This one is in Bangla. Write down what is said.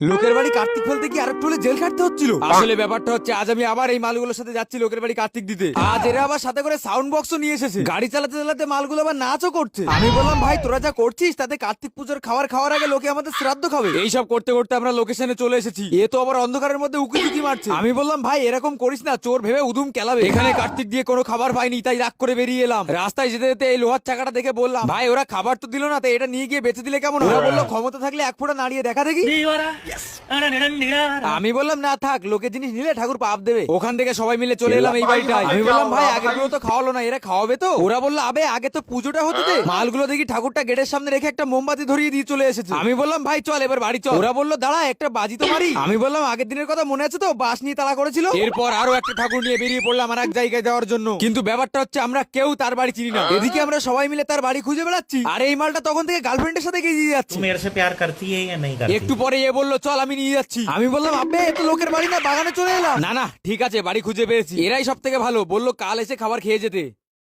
লোকের বাড়ি কার্তিক ফেলতে কি আরেকটু হলে জেল খাটতে হচ্ছিল। আসলে ব্যাপারটা হচ্ছে আজ আমি আবার এই মালগুলোর সাথে যাচ্ছি লোকের বাড়ি কার্তিক দিতে। আজ এরা আবার সাথে করে সাউন্ড বক্সও নিয়ে এসেছে, গাড়ি চালাতে চালাতে মালগুলো আবার নাচও করছে। আমি বললাম ভাই তোরা যা করছিস তাতে কার্তিক পুজোর খাওয়ার আগে লোকে আমাদের শ্রাদ্ধ খাবে। এইসব করতে করতে আমরা লোকেশনে চলে এসেছি। এ তো আবার অন্ধকারের মধ্যে উকি মারছে। আমি বললাম ভাই এরকম করিস না, চোর ভেবে উদুম কেলাবে। এখানে কার্তিক দিয়ে কোনো খাবার পাইনি, তাই রাগ করে বেরিয়ে এলাম। রাস্তায় যেতে যেতে এই লোহার চাকাটা দেখে বললাম ভাই ওরা খাবার তো দিল না, তাই এটা নিয়ে গিয়ে বেঁচে দিলে কেমন হয়? ওরা বললো ক্ষমতা থাকলে এক ফোঁটা নাড়িয়ে দেখা দেখি। আমি বললাম না থাক, লোকের জিনিস নিলে ঠাকুর পাপ দেবে। ওখান থেকে সবাই মিলে চলে এলাম এই বাড়িটায়। আমি বললাম ভাই আগেগুলো তো খাওয়ালো না, এরা খাওয়াবে তো? ওরা বললো আবে আগে তো পুজোটা হতে দে। মালগুলো দেখি ঠাকুরটা গেটের সামনে রেখে একটা মোমবাতি ধরিয়ে দিয়ে চলে এসেছে। আমি বললাম ভাই চল এবার বাড়ি চল। ওরা বললো দাঁড়া একটা বাজি তো মারি। আমি বললাম আগের দিনের কথা মনে আছে তো, বাঁশ নিয়ে তাড়া করেছিল। এরপর আরো একটা ঠাকুর নিয়ে বেরিয়ে পড়লাম আর এক জায়গায় যাওয়ার জন্য। কিন্তু ব্যাপারটা হচ্ছে আমরা কেউ তার বাড়ি চিনি না। এদিকে আমরা সবাই মিলে তার বাড়ি খুঁজে বেড়াচ্ছি, আর এই মালটা তখন থেকে গার্লফ্রেন্ডের সাথে গিয়ে যাচ্ছে। मेरे से प्यार करती है या नहीं करती? একটু পরে এ বললো চল আমি নিয়ে যাচ্ছি। আমি বললাম আব্বে এ তো লোকের বাড়ি না, বাগানে চলে এলাম। না না ঠিক আছে বাড়ি খুঁজে পেয়েছি, এরাই সব থেকে ভালো, বললো কাল এসে খাবার খেয়ে যেতে।